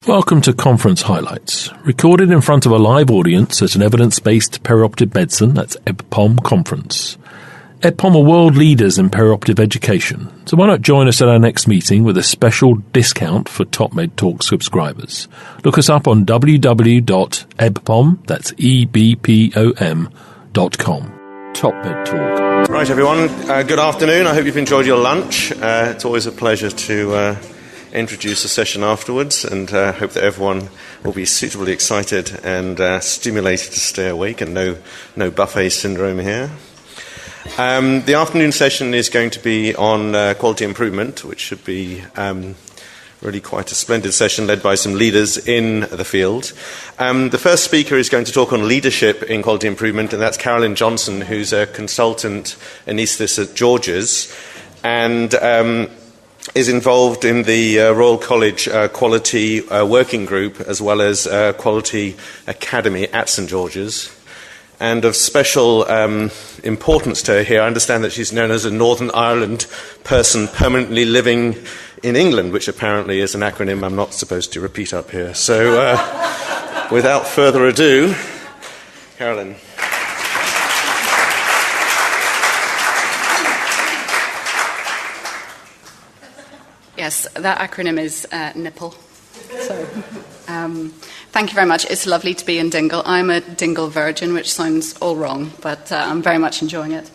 Welcome to Conference Highlights, recorded in front of a live audience at an evidence-based perioperative medicine, that's EBPOM conference. EBPOM are world leaders in perioperative education, so why not join us at our next meeting with a special discount for Top Med Talk subscribers. Look us up on www.ebpom, that's EBPOM.com. Top Med Talk. Right, everyone, good afternoon. I hope you've enjoyed your lunch. It's always a pleasure to introduce a session afterwards, and hope that everyone will be suitably excited and stimulated to stay awake, and no buffet syndrome here. The afternoon session is going to be on quality improvement, which should be really quite a splendid session led by some leaders in the field. The first speaker is going to talk on leadership in quality improvement, and that's Carolyn Johnston, who's a consultant anaesthetist at George's, and is involved in the Royal College Quality Working Group, as well as Quality Academy at St George's. And of special importance to her here, I understand that she's known as a Northern Ireland person permanently living in England, which apparently is an acronym I'm not supposed to repeat up here. So without further ado, Carolyn. Yes, that acronym is NIPPLE. So, thank you very much. It's lovely to be in Dingle. I'm a Dingle virgin, which sounds all wrong, but I'm very much enjoying it.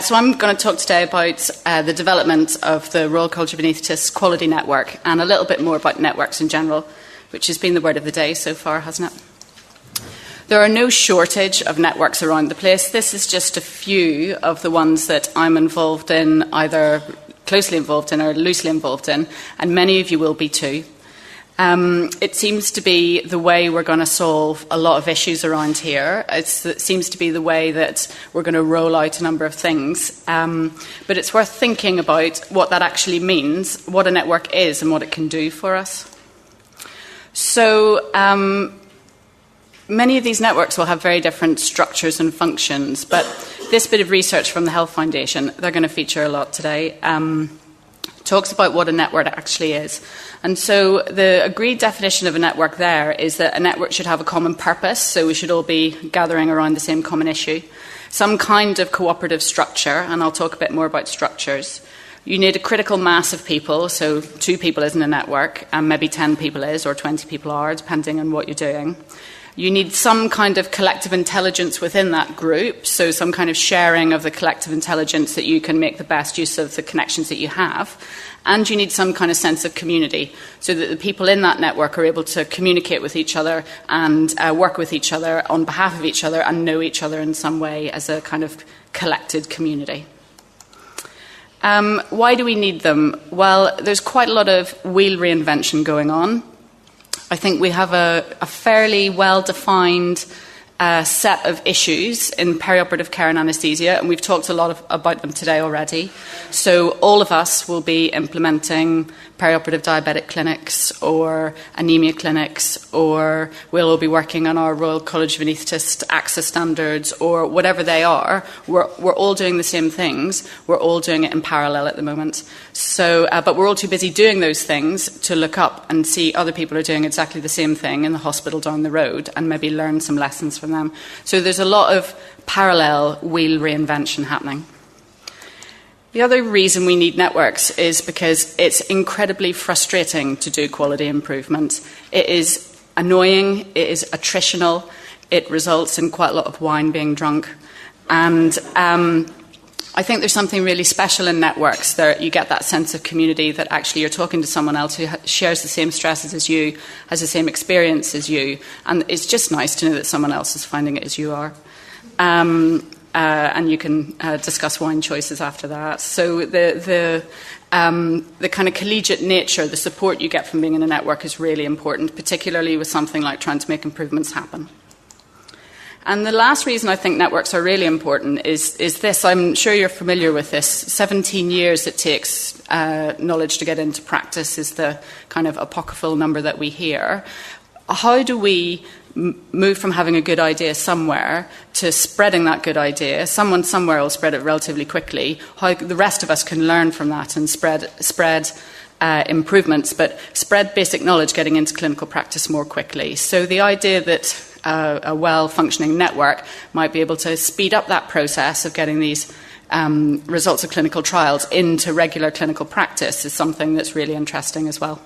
So I'm going to talk today about the development of the Royal College of Anaesthetists Quality Network, and a little bit more about networks in general, which has been the word of the day so far, hasn't it? There are no shortage of networks around the place. This is just a few of the ones that I'm involved in, either closely involved in or loosely involved in, and many of you will be too. It seems to be the way we're going to solve a lot of issues around here. It seems to be the way that we're going to roll out a number of things. But it's worth thinking about what that actually means, what a network is and what it can do for us. So many of these networks will have very different structures and functions, but this bit of research from the Health Foundation, they're going to feature a lot today, talks about what a network actually is. And so the agreed definition of a network there is that a network should have a common purpose, so we should all be gathering around the same common issue, some kind of cooperative structure, and I'll talk a bit more about structures. You need a critical mass of people, so 2 people isn't a network, and maybe 10 people is, or 20 people are, depending on what you're doing. You need some kind of collective intelligence within that group, so some kind of sharing of the collective intelligence that you can make the best use of the connections that you have. And you need some kind of sense of community, so that the people in that network are able to communicate with each other and work with each other on behalf of each other and know each other in some way as a kind of collected community. Why do we need them? Well, there's quite a lot of wheel reinvention going on. I think we have a fairly well-defined set of issues in perioperative care and anaesthesia, and we've talked a lot about them today already. So all of us will be implementing perioperative diabetic clinics or anemia clinics, or we'll all be working on our Royal College of Anaesthetists access standards, or whatever they are. We're all doing the same things. We're all doing it in parallel at the moment. So, but we're all too busy doing those things to look up and see other people are doing exactly the same thing in the hospital down the road and maybe learn some lessons from them. So there's a lot of parallel wheel reinvention happening. The other reason we need networks is because it's incredibly frustrating to do quality improvement. It is annoying, it is attritional, it results in quite a lot of wine being drunk. And I think there's something really special in networks that you get that sense of community, that actually you're talking to someone else who shares the same stresses as you, has the same experience as you, and it's just nice to know that someone else is finding it as you are. And you can discuss wine choices after that. So the kind of collegiate nature, the support you get from being in a network is really important, particularly with something like trying to make improvements happen. And the last reason I think networks are really important is this. I'm sure you're familiar with this. 17 years it takes knowledge to get into practice is the kind of apocryphal number that we hear. How do we move from having a good idea somewhere to spreading that good idea? Someone somewhere will spread it relatively quickly. How the rest of us can learn from that and spread improvements, but spread basic knowledge getting into clinical practice more quickly. So the idea that a well-functioning network might be able to speed up that process of getting these results of clinical trials into regular clinical practice is something that's really interesting as well.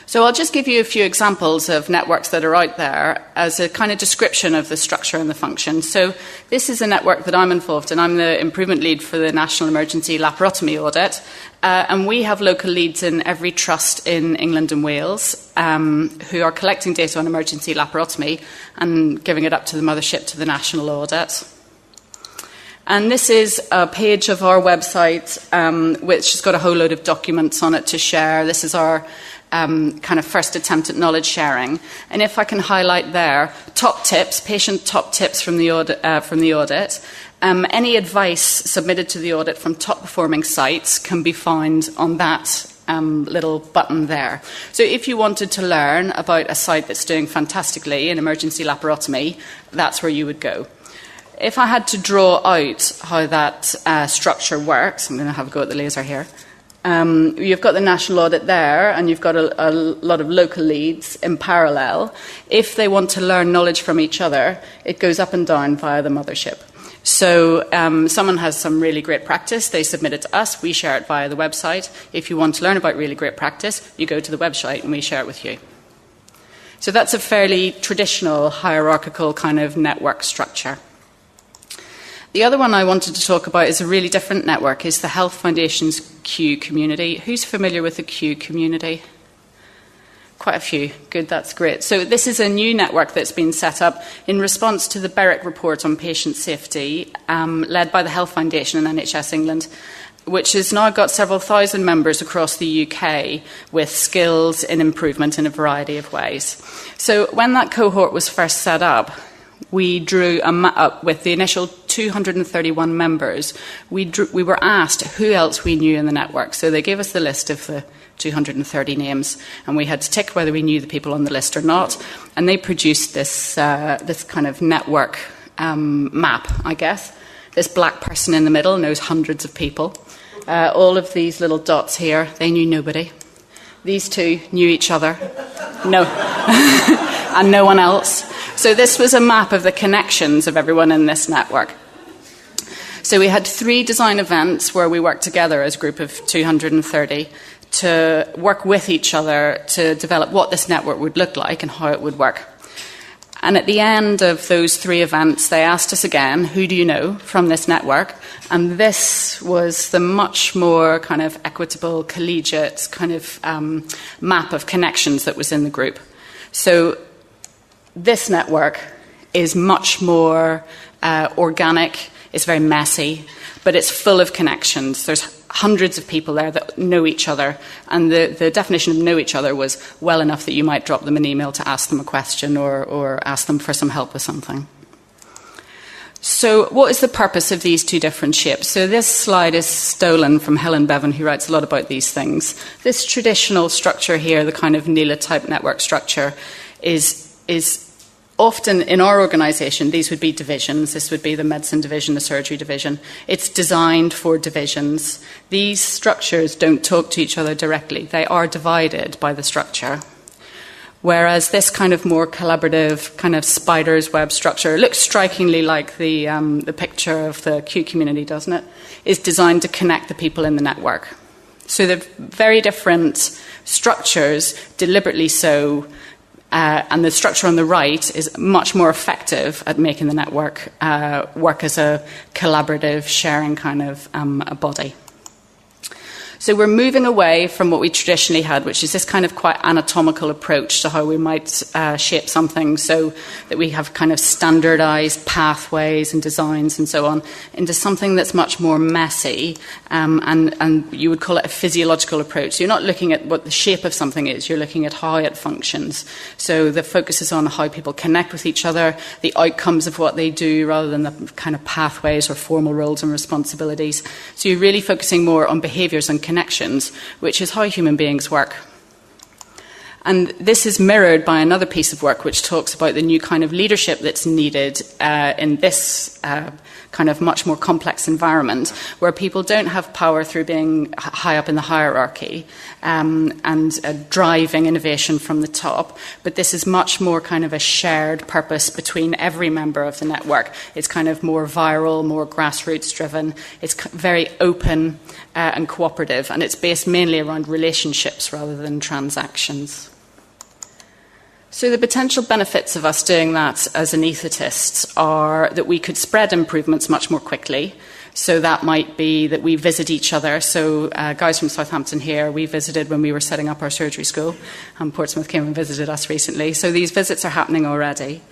So I'll just give you a few examples of networks that are out there as a kind of description of the structure and the function. So this is a network that I'm involved in. I'm the improvement lead for the National Emergency Laparotomy Audit, and we have local leads in every trust in England and Wales who are collecting data on emergency laparotomy and giving it up to the mothership to the national audit. And this is a page of our website which has got a whole load of documents on it to share. This is our kind of first attempt at knowledge sharing. And if I can highlight there, top tips, patient top tips from the audit. Any advice submitted to the audit from top performing sites can be found on that little button there. So if you wanted to learn about a site that's doing fantastically in emergency laparotomy, that's where you would go. If I had to draw out how that structure works, I'm going to have a go at the laser here. You've got the national audit there, and you've got a lot of local leads in parallel. If they want to learn knowledge from each other, it goes up and down via the mothership. So someone has some really great practice, they submit it to us, we share it via the website. If you want to learn about really great practice, you go to the website and we share it with you. So that's a fairly traditional hierarchical kind of network structure. The other one I wanted to talk about is a really different network, is the Health Foundation's Q community. Who's familiar with the Q community? Quite a few. Good, that's great. So this is a new network that's been set up in response to the Berwick report on patient safety, led by the Health Foundation and NHS England, which has now got several thousand members across the UK with skills in improvement in a variety of ways. So when that cohort was first set up, we drew a map with the initial 231 members. We were asked who else we knew in the network. So they gave us the list of the 230 names, and we had to tick whether we knew the people on the list or not. And they produced this kind of network map, I guess. This black person in the middle knows hundreds of people. All of these little dots here, they knew nobody. These two knew each other. No. And no one else. So this was a map of the connections of everyone in this network. So we had 3 design events where we worked together as a group of 230 to work with each other to develop what this network would look like and how it would work. And at the end of those 3 events, they asked us again, who do you know from this network? And this was the much more kind of equitable, collegiate kind of map of connections that was in the group. So this network is much more organic, it's very messy, but it's full of connections. There's hundreds of people there that know each other, and the definition of know each other was well enough that you might drop them an email to ask them a question or ask them for some help with something. So what is the purpose of these 2 different shapes? So this slide is stolen from Helen Bevan, who writes a lot about these things. This traditional structure here, the kind of NELA-type network structure, is often in our organisation, these would be divisions. This would be the medicine division, the surgery division. It's designed for divisions. These structures don't talk to each other directly. They are divided by the structure. Whereas this kind of more collaborative, kind of spider's web structure, it looks strikingly like the picture of the Q community, doesn't it? Is designed to connect the people in the network. So they're very different structures, deliberately so. And the structure on the right is much more effective at making the network work as a collaborative, sharing kind of a body. So we're moving away from what we traditionally had, which is this kind of quite anatomical approach to how we might shape something, so that we have kind of standardized pathways and designs and so on, into something that's much more messy, and you would call it a physiological approach. So you're not looking at what the shape of something is, you're looking at how it functions. So the focus is on how people connect with each other, the outcomes of what they do, rather than the kind of pathways or formal roles and responsibilities. So you're really focusing more on behaviours and connections, which is how human beings work. And this is mirrored by another piece of work which talks about the new kind of leadership that's needed in this kind of much more complex environment, where people don't have power through being high up in the hierarchy and driving innovation from the top, but this is much more kind of a shared purpose between every member of the network. It's kind of more viral, more grassroots driven. It's very open and cooperative, and it's based mainly around relationships rather than transactions. So the potential benefits of us doing that as anaesthetists are that we could spread improvements much more quickly. So that might be that we visit each other. So guys from Southampton here, we visited when we were setting up our surgery school. Portsmouth came and visited us recently. So these visits are happening already.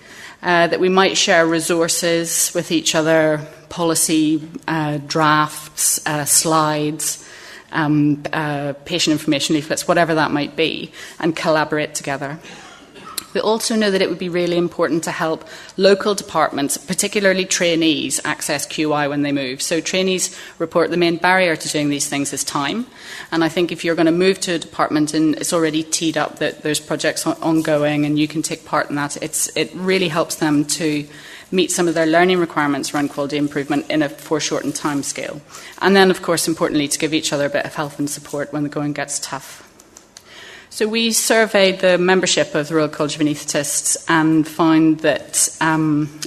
That we might share resources with each other, policy, drafts, slides, patient information leaflets, whatever that might be, and collaborate together. We also know that it would be really important to help local departments, particularly trainees, access QI when they move. So trainees report the main barrier to doing these things is time. And I think if you're going to move to a department and it's already teed up that there's projects ongoing and you can take part in that, it really helps them to meet some of their learning requirements around quality improvement in a foreshortened time scale. And then, of course, importantly, to give each other a bit of help and support when the going gets tough. So we surveyed the membership of the Royal College of Anaesthetists and found that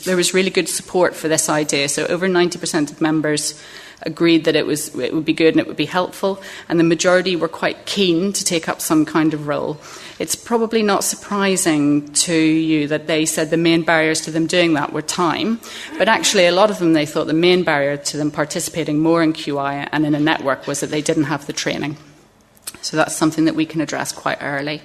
there was really good support for this idea. So over 90% of members agreed that it would be good and it would be helpful, and the majority were quite keen to take up some kind of role. It's probably not surprising to you that they said the main barriers to them doing that were time, but actually a lot of them, they thought the main barrier to them participating more in QI and in a network was that they didn't have the training. So that's something that we can address quite early.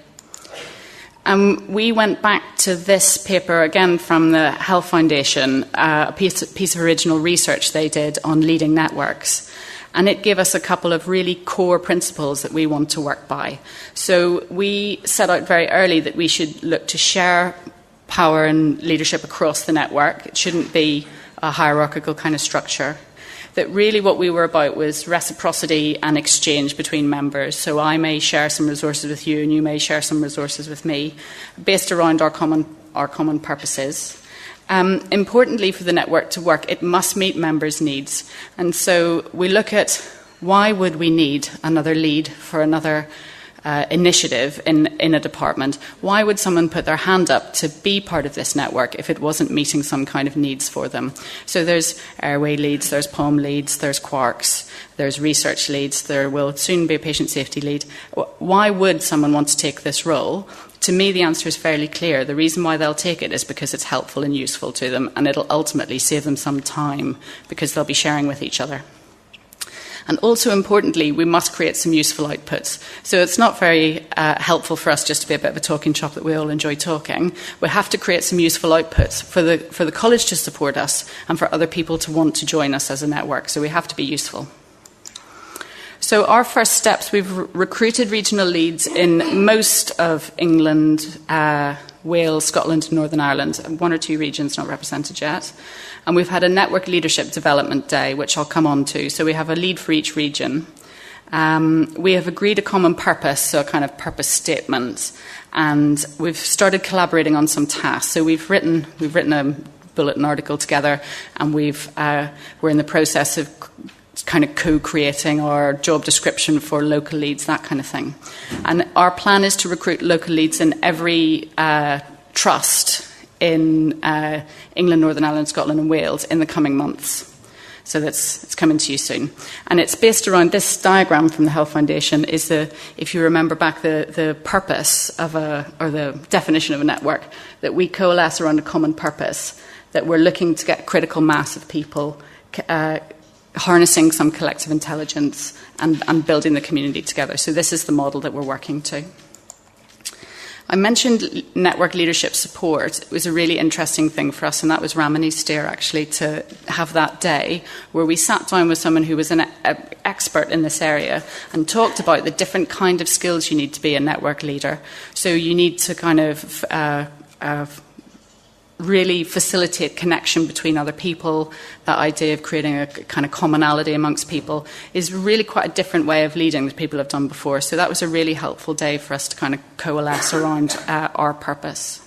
We went back to this paper, again from the Health Foundation, a piece of original research they did on leading networks. And it gave us a couple of really core principles that we want to work by. So we set out very early that we should look to share power and leadership across the network. It shouldn't be a hierarchical kind of structure. That really what we were about was reciprocity and exchange between members. So I may share some resources with you and you may share some resources with me based around our common purposes. Importantly, for the network to work, it must meet members' needs. And so we look at why would we need another lead for another initiative in a department. Why would someone put their hand up to be part of this network if it wasn't meeting some kind of needs for them? So there's airway leads, there's POM leads, there's quarks, there's research leads, there will soon be a patient safety lead. Why would someone want to take this role? To me, the answer is fairly clear. The reason why they'll take it is because it's helpful and useful to them, and it'll ultimately save them some time because they'll be sharing with each other. And also importantly, we must create some useful outputs. So it's not very helpful for us just to be a bit of a talking shop that we all enjoy talking. We have to create some useful outputs for the college to support us and for other people to want to join us as a network. So we have to be useful. So our first steps, we've recruited regional leads in most of England, Wales, Scotland and Northern Ireland, one or two regions not represented yet. And we've had a network leadership development day, which I'll come on to. So we have a lead for each region. We have agreed a common purpose, so a kind of purpose statement. And we've started collaborating on some tasks. So we've written a bulletin article together, and we're in the process of kind of co-creating our job description for local leads, that kind of thing. And our plan is to recruit local leads in every trust in England, Northern Ireland, Scotland and Wales in the coming months. So it's coming to you soon. And it's based around this diagram from the Health Foundation is if you remember back, the purpose of or the definition of a network, that we coalesce around a common purpose, that we're looking to get critical mass of people harnessing some collective intelligence and building the community together. So this is the model that we're working to. I mentioned network leadership support. It was a really interesting thing for us, and that was Ramani Steer, actually, to have that day where we sat down with someone who was an expert in this area and talked about the different kind of skills you need to be a network leader. So you need to kind of really facilitate connection between other people. That idea of creating a kind of commonality amongst people is really quite a different way of leading that people have done before. So that was a really helpful day for us to kind of coalesce around our purpose.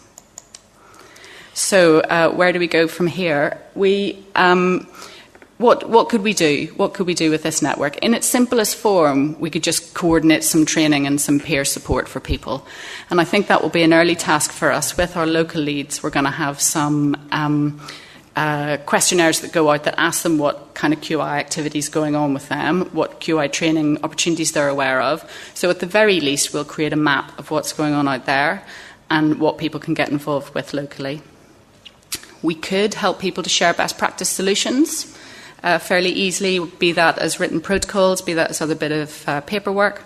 So where do we go from here? What could we do? What could we do with this network? In its simplest form, we could just coordinate some training and some peer support for people. And I think that will be an early task for us. With our local leads, we're going to have some questionnaires that go out that ask them what kind of QI activity is going on with them, what QI training opportunities they're aware of. So at the very least, we'll create a map of what's going on out there and what people can get involved with locally. We could help people to share best practice solutions fairly easily, be that as written protocols, be that as other bit of paperwork.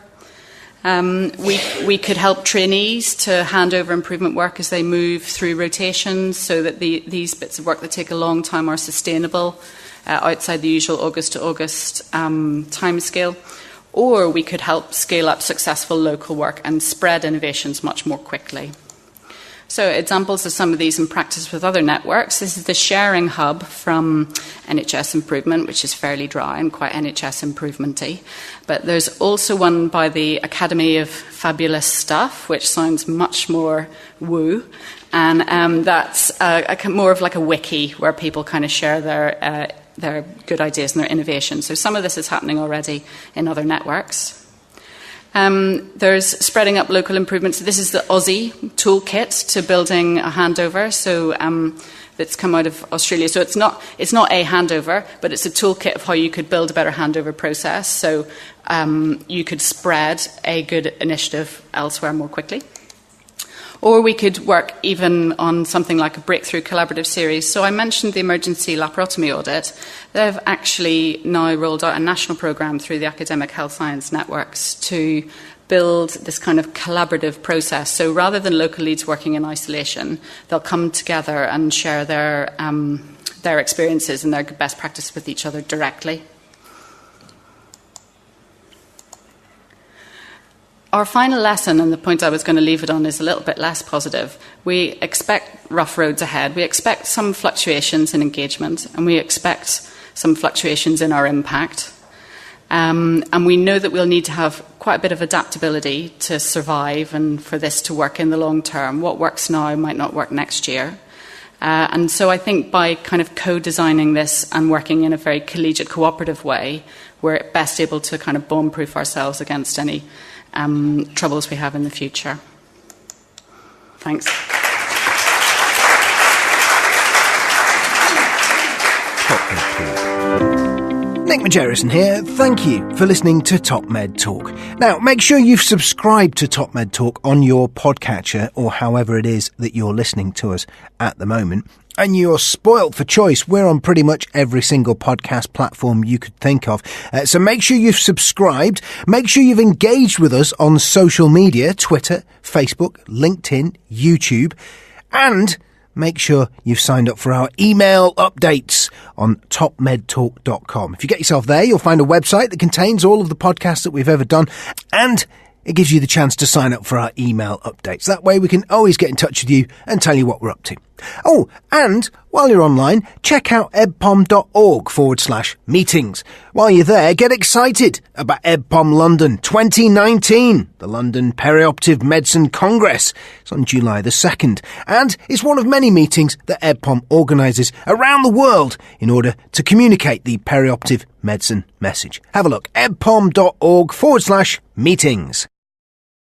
We could help trainees to hand over improvement work as they move through rotations so that these bits of work that take a long time are sustainable outside the usual August to August timescale. Or we could help scale up successful local work and spread innovations much more quickly. So examples of some of these in practice with other networks. This is the sharing hub from NHS Improvement, which is fairly dry and quite NHS improvement-y. But there's also one by the Academy of Fabulous Stuff, which sounds much more woo. And that's more of like a wiki where people kind of share their good ideas and their innovations. So some of this is happening already in other networks. There's spreading up local improvements. This is the Aussie Toolkit to building a handover. So that's come out of Australia. So it's not a handover, but it's a toolkit of how you could build a better handover process. So you could spread a good initiative elsewhere more quickly. Or we could work even on something like a breakthrough collaborative series. So I mentioned the emergency laparotomy audit. They've actually now rolled out a national programme through the academic health science networks to build this kind of collaborative process. So rather than local leads working in isolation, they'll come together and share their experiences and their best practice with each other directly. Our final lesson, and the point I was going to leave it on, is a little bit less positive. We expect rough roads ahead. We expect some fluctuations in engagement, and we expect some fluctuations in our impact. And we know that we'll need to have quite a bit of adaptability to survive and for this to work in the long term. What works now might not work next year. And so I think by kind of co-designing this and working in a very collegiate, cooperative way, we're best able to kind of bomb-proof ourselves against any troubles we have in the future. Thanks. Nick Majerison here. Thank you for listening to Top Med Talk. Now, make sure you've subscribed to Top Med Talk on your podcatcher or however it is that you're listening to us at the moment. And you're spoilt for choice. We're on pretty much every single podcast platform you could think of. So make sure you've subscribed. Make sure you've engaged with us on social media, Twitter, Facebook, LinkedIn, YouTube. And make sure you've signed up for our email updates on topmedtalk.com. If you get yourself there, you'll find a website that contains all of the podcasts that we've ever done. And it gives you the chance to sign up for our email updates. That way we can always get in touch with you and tell you what we're up to. Oh, and while you're online, check out ebpom.org/meetings. While you're there, get excited about EBPOM London 2019, the London Perioperative Medicine Congress. It's on July the 2nd, and it's one of many meetings that EBPOM organises around the world in order to communicate the perioperative medicine message. Have a look, ebpom.org/meetings.